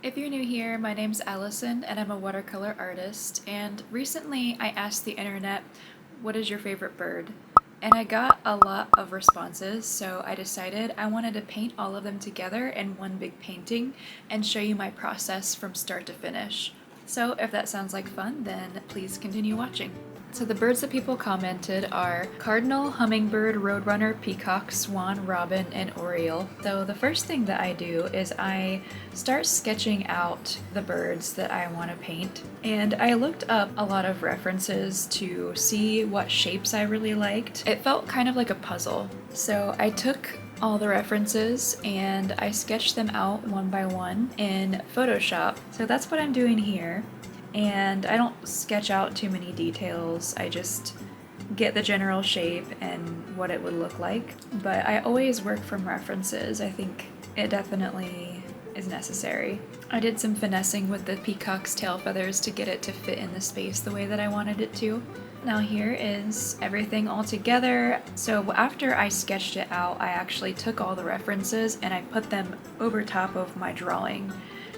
If you're new here, my name's Allison and I'm a watercolor artist, and recently I asked the internet, what is your favorite bird? And I got a lot of responses, so I decided I wanted to paint all of them together in one big painting and show you my process from start to finish. So if that sounds like fun, then please continue watching. So the birds that people commented are cardinal, hummingbird, roadrunner, peacock, swan, robin, and oriole. So the first thing that I do is I start sketching out the birds that I want to paint. And I looked up a lot of references to see what shapes I really liked. It felt kind of like a puzzle. So I took all the references and I sketched them out one by one in Photoshop. So that's what I'm doing here. And I don't sketch out too many details, I just get the general shape and what it would look like. But I always work from references. I think it definitely is necessary. I did some finessing with the peacock's tail feathers to get it to fit in the space the way that I wanted it to. Now here is everything all together. So after I sketched it out, I actually took all the references and I put them over top of my drawing,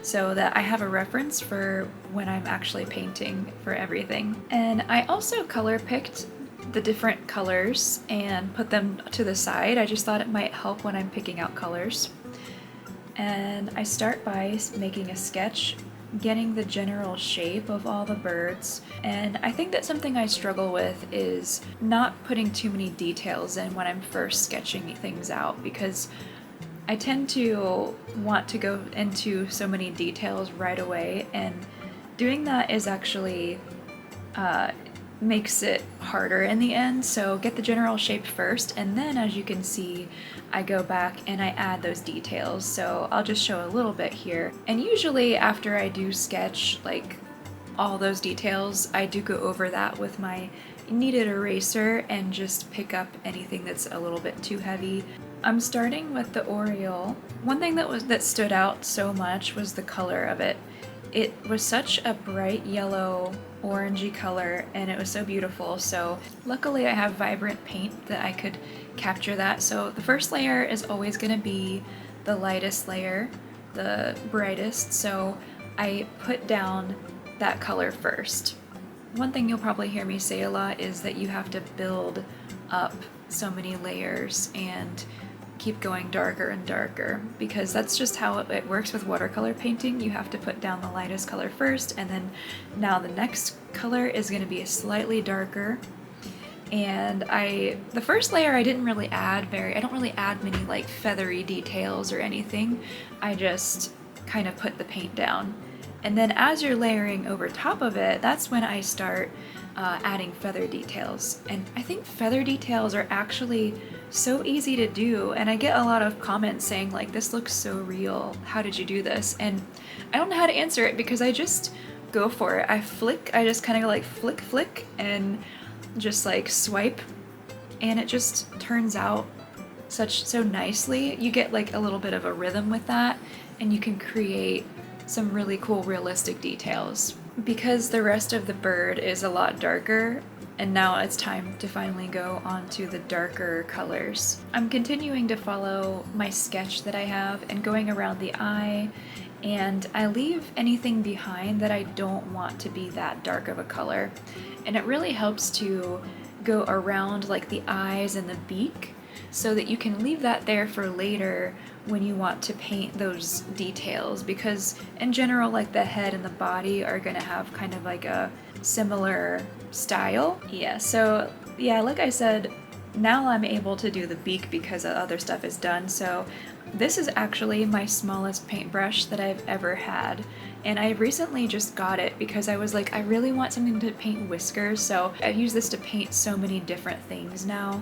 so that I have a reference for when I'm actually painting for everything. And I also color picked the different colors and put them to the side. I just thought it might help when I'm picking out colors. And I start by making a sketch, getting the general shape of all the birds. And I think that something I struggle with is not putting too many details in when I'm first sketching things out, because I tend to want to go into so many details right away, and doing that is actually makes it harder in the end. So get the general shape first, and then as you can see, I go back and I add those details. So I'll just show a little bit here. And usually after I do sketch like all those details, I do go over that with my kneaded eraser and just pick up anything that's a little bit too heavy. I'm starting with the oriole. One thing that stood out so much was the color of it. It was such a bright yellow orangey color and it was so beautiful. So luckily I have vibrant paint that I could capture that. So the first layer is always going to be the lightest layer, the brightest. So I put down that color first. One thing you'll probably hear me say a lot is that you have to build up so many layers and keep going darker and darker, because that's just how it works with watercolor painting. You have to put down the lightest color first, and then now the next color is going to be slightly darker. And the first layer I don't really add many like feathery details or anything. I just kind of put the paint down. And then as you're layering over top of it, that's when I start adding feather details. And I think feather details are actually so easy to do, and I get a lot of comments saying like, this looks so real, how did you do this? And I don't know how to answer it, because I just go for it. I just kind of like flick and just like swipe, and it just turns out so nicely. You get like a little bit of a rhythm with that, and you can create some really cool realistic details. Because the rest of the bird is a lot darker, and now it's time to finally go on to the darker colors. I'm continuing to follow my sketch that I have and going around the eye, and I leave anything behind that I don't want to be that dark of a color. And it really helps to go around like the eyes and the beak, so that you can leave that there for later when you want to paint those details, because in general like the head and the body are going to have kind of like a similar style. So like I said, now I'm able to do the beak because the other stuff is done. So this is actually my smallest paintbrush that I've ever had, and I recently just got it because I was like, I really want something to paint whiskers, so I've used this to paint so many different things now.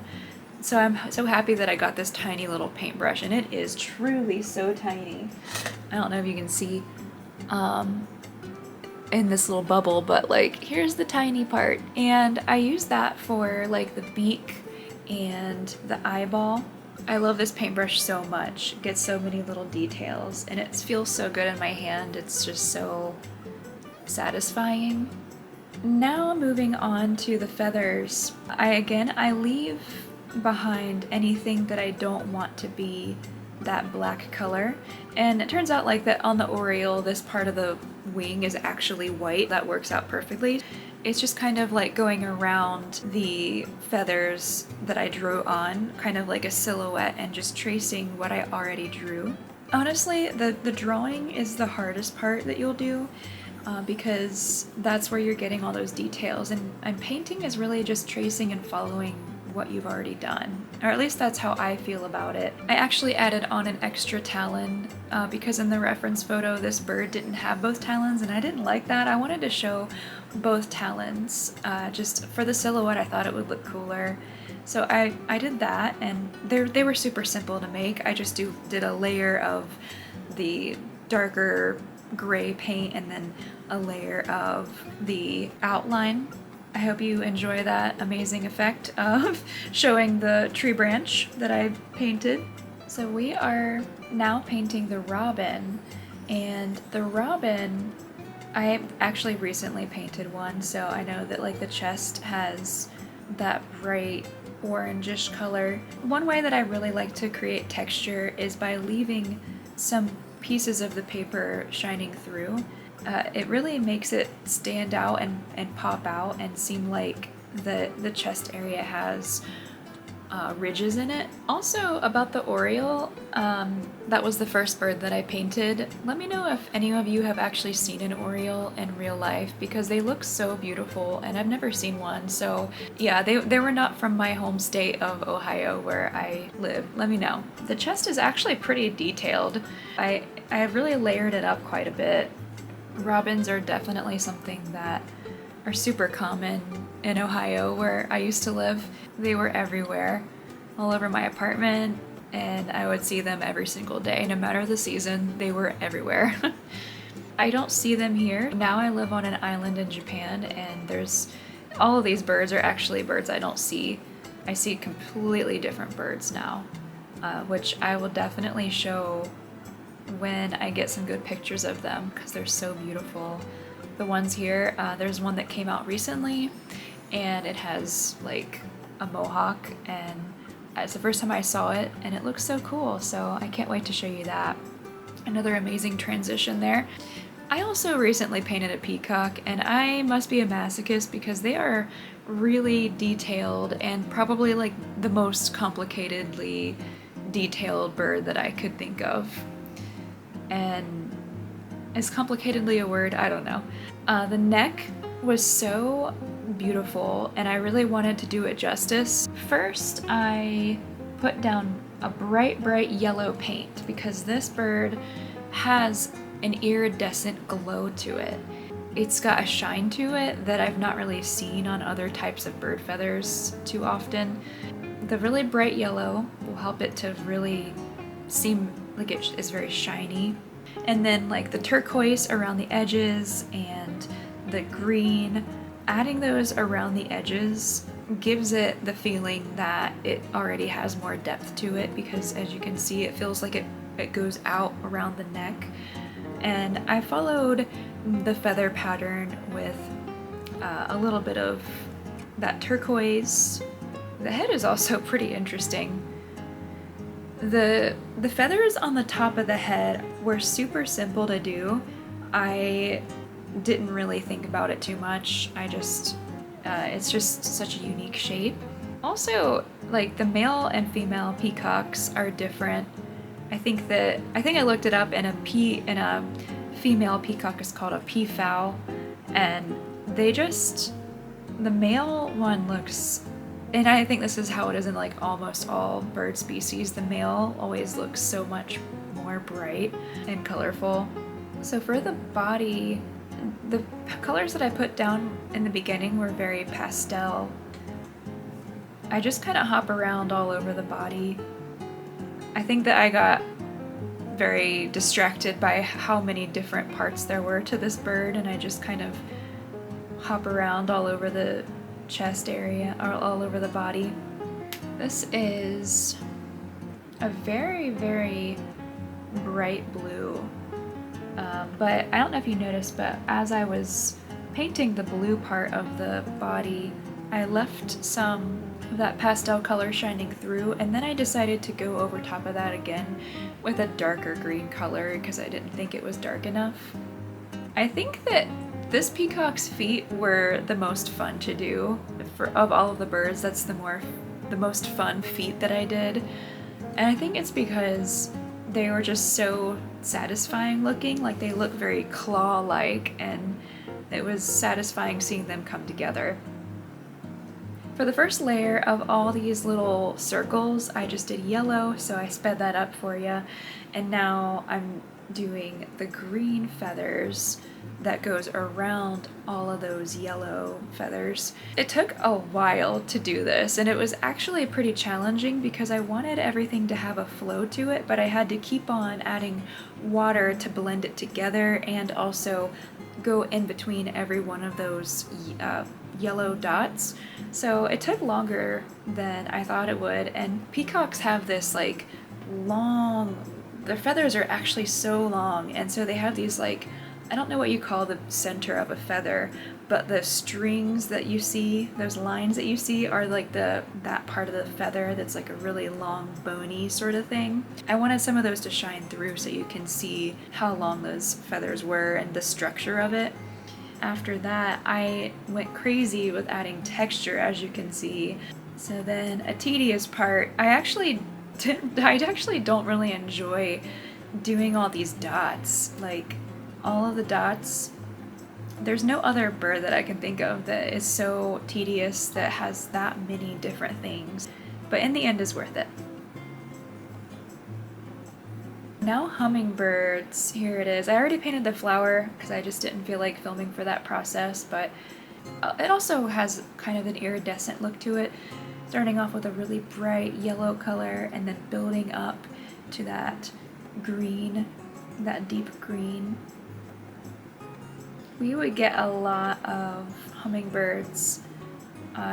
So I'm so happy that I got this tiny little paintbrush, and it is truly so tiny. I don't know if you can see in this little bubble, but like here's the tiny part, and I use that for like the beak and the eyeball. I love this paintbrush so much. It gets so many little details, and it feels so good in my hand. It's just so satisfying. Now moving on to the feathers. I leave behind anything that I don't want to be that black color. And it turns out like that on the oriole, this part of the wing is actually white. That works out perfectly. It's just kind of like going around the feathers that I drew on, kind of like a silhouette, and just tracing what I already drew. Honestly, the drawing is the hardest part that you'll do, because that's where you're getting all those details, and painting is really just tracing and following what you've already done, or at least that's how I feel about it. I actually added on an extra talon because in the reference photo this bird didn't have both talons, and I didn't like that. I wanted to show both talons just for the silhouette. I thought it would look cooler, so I did that, and they were super simple to make. I just did a layer of the darker gray paint and then a layer of the outline. I hope you enjoy that amazing effect of showing the tree branch that I painted. So we are now painting the robin, and the robin, I actually recently painted one, so I know that like the chest has that bright orangish color. One way that I really like to create texture is by leaving some pieces of the paper shining through. It really makes it stand out and pop out and seem like the chest area has ridges in it. Also about the oriole, that was the first bird that I painted. Let me know if any of you have actually seen an oriole in real life, because they look so beautiful and I've never seen one. So yeah, they were not from my home state of Ohio where I live. Let me know. The chest is actually pretty detailed. I have really layered it up quite a bit. Robins are definitely something that are super common in Ohio where I used to live. They were everywhere, all over my apartment, and I would see them every single day. No matter the season, they were everywhere. I don't see them here. Now I live on an island in Japan, and there's all of these birds are actually birds I don't see. I see completely different birds now, which I will definitely show when I get some good pictures of them, because they're so beautiful. The ones here, there's one that came out recently, and it has like a mohawk, and it's the first time I saw it, and it looks so cool, so I can't wait to show you that. Another amazing transition there. I also recently painted a peacock, and I must be a masochist because they are really detailed, and probably like the most complicatedly detailed bird that I could think of. And is complicatedly a word? I don't know. The neck was so beautiful, and I really wanted to do it justice. First, I put down a bright yellow paint because this bird has an iridescent glow to it. It's got a shine to it that I've not really seen on other types of bird feathers too often. The really bright yellow will help it to really seem like it is very shiny. And then like the turquoise around the edges and the green, adding those around the edges gives it the feeling that it already has more depth to it, because as you can see, it feels like it goes out around the neck. And I followed the feather pattern with a little bit of that turquoise. The head is also pretty interesting. The feathers on the top of the head were super simple to do. I didn't really think about it too much. It's just such a unique shape. Also, like the male and female peacocks are different. I think I looked it up, and a female peacock is called a peafowl, and the male one looks, and I think this is how it is in like almost all bird species, the male always looks so much more bright and colorful. So for the body, the colors that I put down in the beginning were very pastel. I just kind of hop around all over the body. I think that I got very distracted by how many different parts there were to this bird, and I just kind of hop around all over the chest area, or all over the body. This is a very bright blue, but I don't know if you noticed, but as I was painting the blue part of the body, I left some that pastel color shining through, and then I decided to go over top of that again with a darker green color because I didn't think it was dark enough. I think that this peacock's feet were the most fun to do. Of all of the birds, that's the most fun feet that I did. And I think it's because they were just so satisfying looking, like they look very claw-like, and it was satisfying seeing them come together. For the first layer of all these little circles, I just did yellow, so I sped that up for you. And now I'm doing the green feathers that goes around all of those yellow feathers. It took a while to do this, and it was actually pretty challenging because I wanted everything to have a flow to it, but I had to keep on adding water to blend it together and also go in between every one of those yellow dots. So it took longer than I thought it would, and peacocks have this like long, their feathers are actually so long, and so they have these like, I don't know what you call the center of a feather, but the strings that you see, those lines that you see are like that part of the feather that's like a really long bony sort of thing. I wanted some of those to shine through so you can see how long those feathers were and the structure of it. After that, I went crazy with adding texture, as you can see. So then a tedious part, I actually don't really enjoy doing all these dots. Like all of the dots, there's no other bird that I can think of that is so tedious that has that many different things. But in the end, it's worth it. Now hummingbirds, here it is. I already painted the flower because I just didn't feel like filming for that process, but it also has kind of an iridescent look to it, starting off with a really bright yellow color and then building up to that green, that deep green. We would get a lot of hummingbirds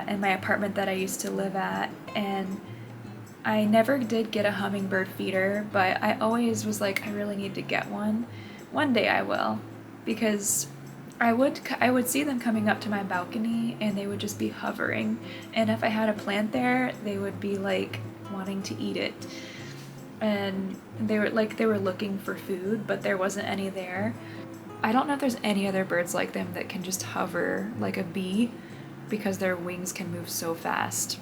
in my apartment that I used to live at, and I never did get a hummingbird feeder, but I always was like, I really need to get one. One day I will, because I would see them coming up to my balcony and they would just be hovering, and if I had a plant there, they would be like wanting to eat it. And they were looking for food, but there wasn't any there. I don't know if there's any other birds like them that can just hover like a bee because their wings can move so fast.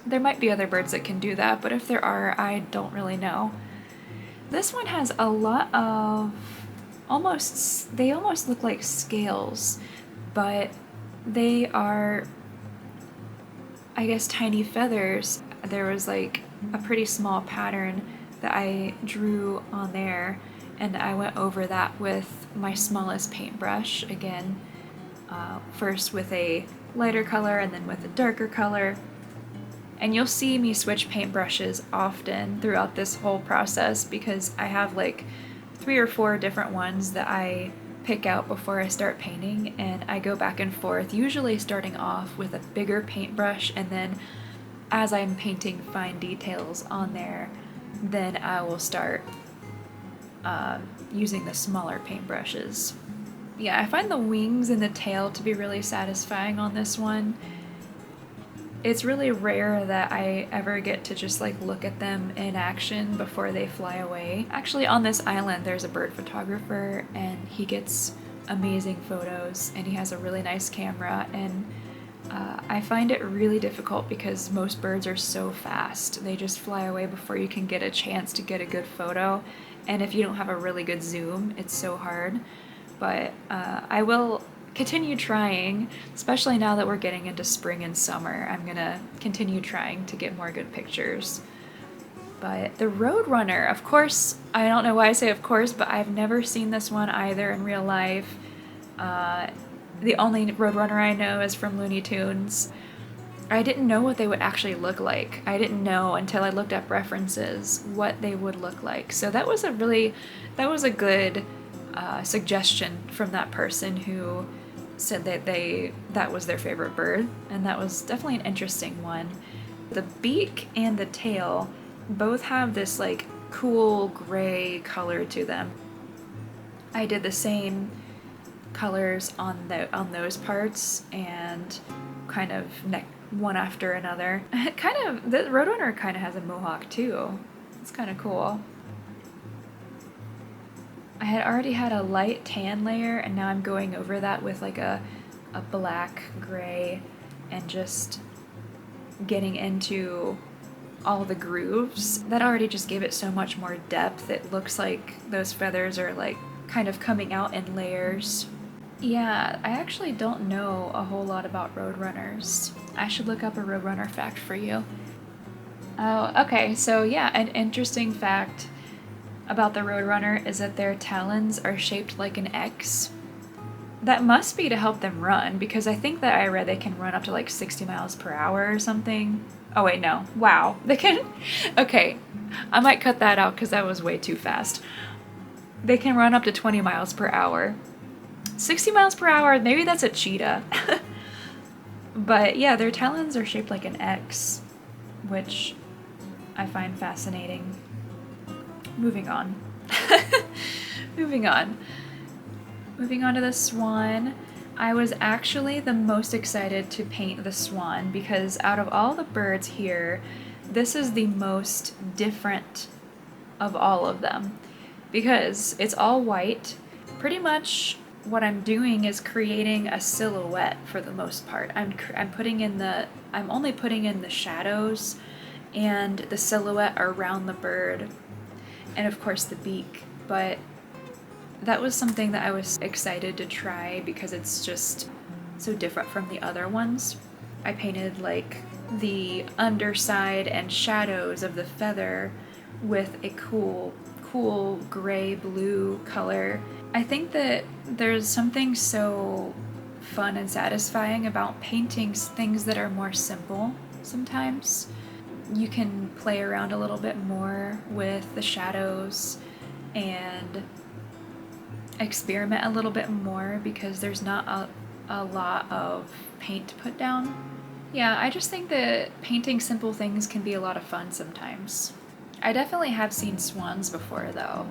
There might be other birds that can do that, but if there are, I don't really know. This one has a lot of they almost look like scales, but they are, I guess, tiny feathers. There was like a pretty small pattern that I drew on there, and I went over that with my smallest paintbrush again, first with a lighter color and then with a darker color. And you'll see me switch paintbrushes often throughout this whole process because I have like 3 or 4 different ones that I pick out before I start painting, and I go back and forth, usually starting off with a bigger paintbrush, and then as I'm painting fine details on there, then I will start using the smaller paintbrushes. Yeah, I find the wings and the tail to be really satisfying on this one. It's really rare that I ever get to just like look at them in action before they fly away. Actually, on this island there's a bird photographer, and he gets amazing photos, and he has a really nice camera, and I find it really difficult because most birds are so fast. They just fly away before you can get a chance to get a good photo, and if you don't have a really good zoom, it's so hard. But I will continue trying, especially now that we're getting into spring and summer. I'm gonna continue trying to get more good pictures. But the roadrunner, of course, I don't know why I say of course, but I've never seen this one either in real life. The only roadrunner I know is from Looney Tunes. I didn't know what they would actually look like. I didn't know until I looked up references what they would look like. So that was a good suggestion from that person who said that that was their favorite bird, and that was definitely an interesting one. The beak and the tail both have this like cool gray color to them. I did the same colors on those parts and kind of one after another. The roadrunner kind of has a mohawk too. It's kind of cool. I had already had a light tan layer, and now I'm going over that with like a black gray and just getting into all the grooves. That already just gave it so much more depth. It looks like those feathers are like kind of coming out in layers. Yeah, I actually don't know a whole lot about roadrunners. I should look up a roadrunner fact for you. Oh, okay, so yeah, an interesting fact about the roadrunner is that their talons are shaped like an X. That must be to help them run, because I think that I read they can run up to like 60 miles per hour or something. Oh wait, no. Wow. They can... Okay, I might cut that out because that was way too fast. They can run up to 20 miles per hour. 60 miles per hour, maybe that's a cheetah. But yeah, their talons are shaped like an X, which I find fascinating. Moving on. Moving on. Moving on to the swan. I was actually the most excited to paint the swan because out of all the birds here, this is the most different of all of them because it's all white. Pretty much what I'm doing is creating a silhouette for the most part. I'm only putting in the shadows and the silhouette around the bird and of course the beak, but that was something that I was excited to try because it's just so different from the other ones. I painted like the underside and shadows of the feather with a cool gray blue color. I think that there's something so fun and satisfying about painting things that are more simple sometimes. You can play around a little bit more with the shadows and experiment a little bit more because there's not a lot of paint to put down. Yeah, I just think that painting simple things can be a lot of fun sometimes. I definitely have seen swans before though.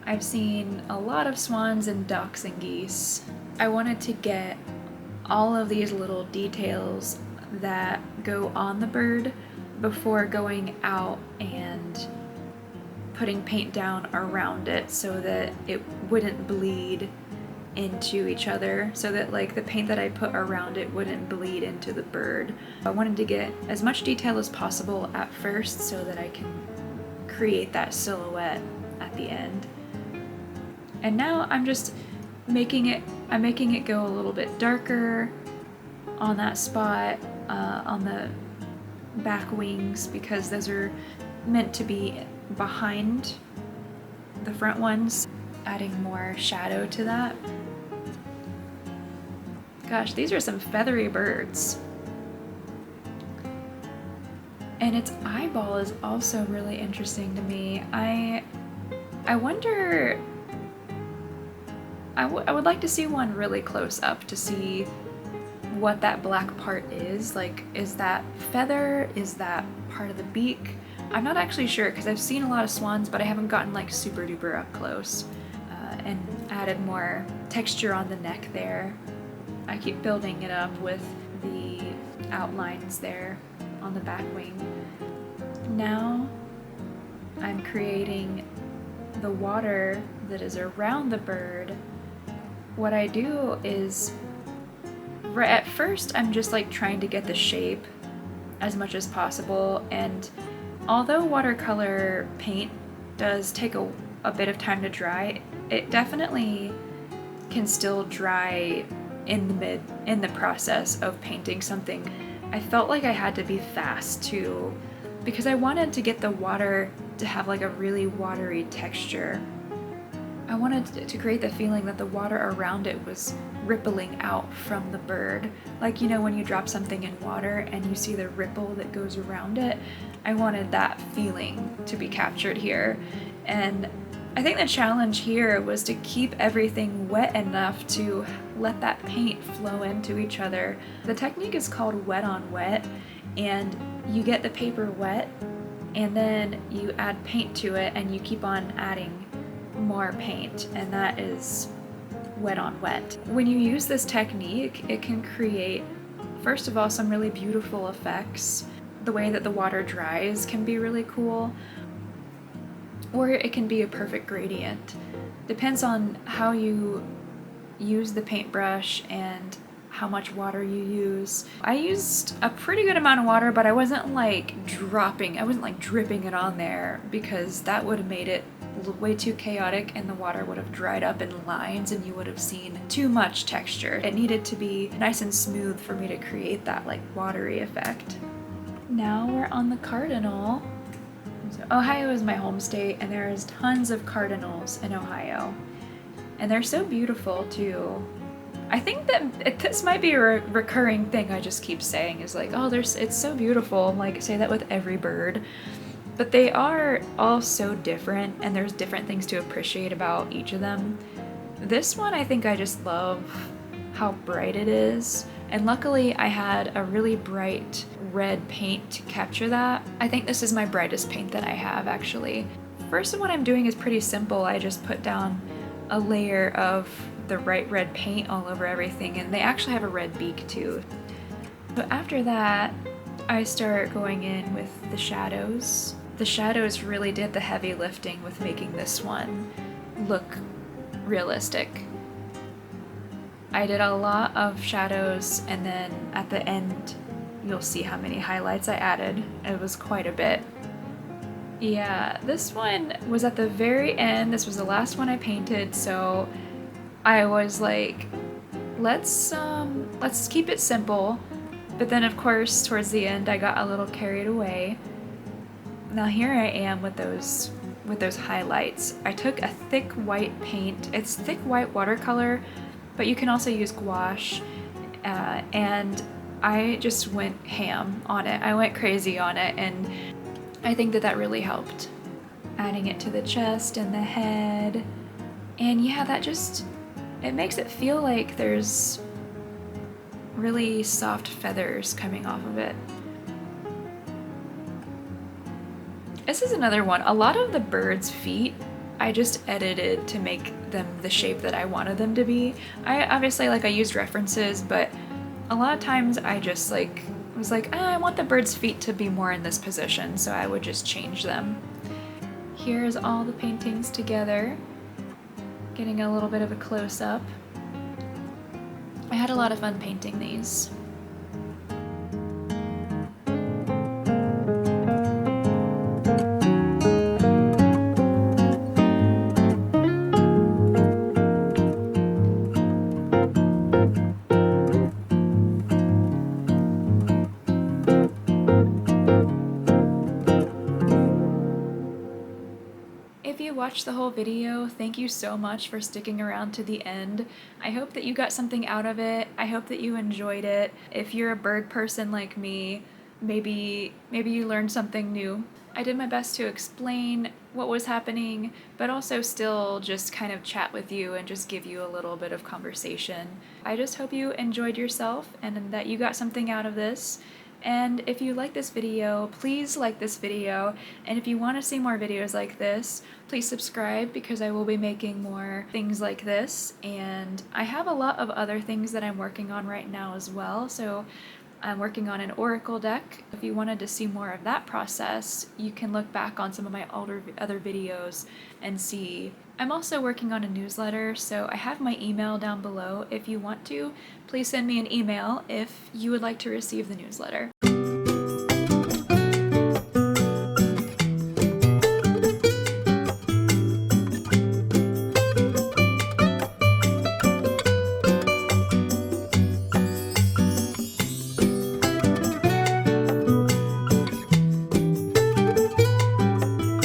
I've seen a lot of swans and ducks and geese. I wanted to get all of these little details that go on the bird before going out and putting paint down around it so that it wouldn't bleed into each other, so that like the paint that I put around it wouldn't bleed into the bird. I wanted to get as much detail as possible at first so that I can create that silhouette at the end. And now I'm just making it go a little bit darker on that spot, on the back wings, because those are meant to be behind the front ones, adding more shadow to that. Gosh, these are some feathery birds. And its eyeball is also really interesting to me. I wonder, I would like to see one really close up to see what that black part is. Like, is that feather? Is that part of the beak? I'm not actually sure because I've seen a lot of swans, but I haven't gotten like super duper up close and added more texture on the neck there. I keep building it up with the outlines there on the back wing. Now I'm creating the water that is around the bird. What I do is, at first I'm just like trying to get the shape as much as possible, and although watercolor paint does take a bit of time to dry, it definitely can still dry in the process of painting something. I felt like I had to be fast too, because I wanted to get the water to have like a really watery texture. I wanted to create the feeling that the water around it was rippling out from the bird. Like, you know, when you drop something in water and you see the ripple that goes around it, I wanted that feeling to be captured here. And I think the challenge here was to keep everything wet enough to let that paint flow into each other. The technique is called wet on wet, and you get the paper wet and then you add paint to it and you keep on adding more paint, and that is wet on wet. When you use this technique, it can create first of all, some really beautiful effects. The way that the water dries can be really cool, or it can be a perfect gradient. Depends on how you use the paintbrush and how much water you use. I used a pretty good amount of water, but I wasn't like I wasn't like dripping it on there, because that would have made it way too chaotic and the water would have dried up in lines and you would have seen too much texture. It needed to be nice and smooth for me to create that like watery effect. Now we're on the cardinal. So Ohio is my home state, and there's tons of cardinals in Ohio. And they're so beautiful too. I think that this might be a recurring thing I just keep saying, is like, oh, it's so beautiful. Like, I say that with every bird. But they are all so different, and there's different things to appreciate about each of them. This one, I think I just love how bright it is. And luckily I had a really bright red paint to capture that. I think this is my brightest paint that I have, actually. First, what I'm doing is pretty simple. I just put down a layer of the bright red paint all over everything, and they actually have a red beak too. So after that, I start going in with the shadows. The shadows really did the heavy lifting with making this one look realistic. I did a lot of shadows, and then at the end you'll see how many highlights I added. It was quite a bit. Yeah, this one was at the very end. This was the last one I painted, so I was like, let's keep it simple. But then of course towards the end I got a little carried away. Now here I am with those highlights. I took a thick white paint. It's thick white watercolor, but you can also use gouache, and I just went ham on it. I went crazy on it, and I think that really helped. Adding it to the chest and the head. And yeah, it makes it feel like there's really soft feathers coming off of it. This is another one. A lot of the bird's feet I just edited to make them the shape that I wanted them to be. I obviously I used references, but a lot of times I just was like, I want the bird's feet to be more in this position, so I would just change them. Here's all the paintings together, getting a little bit of a close-up. I had a lot of fun painting these. If you watched the whole video, thank you so much for sticking around to the end. I hope that you got something out of it. I hope that you enjoyed it. If you're a bird person like me, maybe you learned something new. I did my best to explain what was happening, but also still just kind of chat with you and just give you a little bit of conversation. I just hope you enjoyed yourself and that you got something out of this. And if you like this video, please like this video, and if you want to see more videos like this, please subscribe, because I will be making more things like this, and I have a lot of other things that I'm working on right now as well. So I'm working on an oracle deck. If you wanted to see more of that process, you can look back on some of my other videos and see. I'm also working on a newsletter, so I have my email down below. If you want to, please send me an email if you would like to receive the newsletter.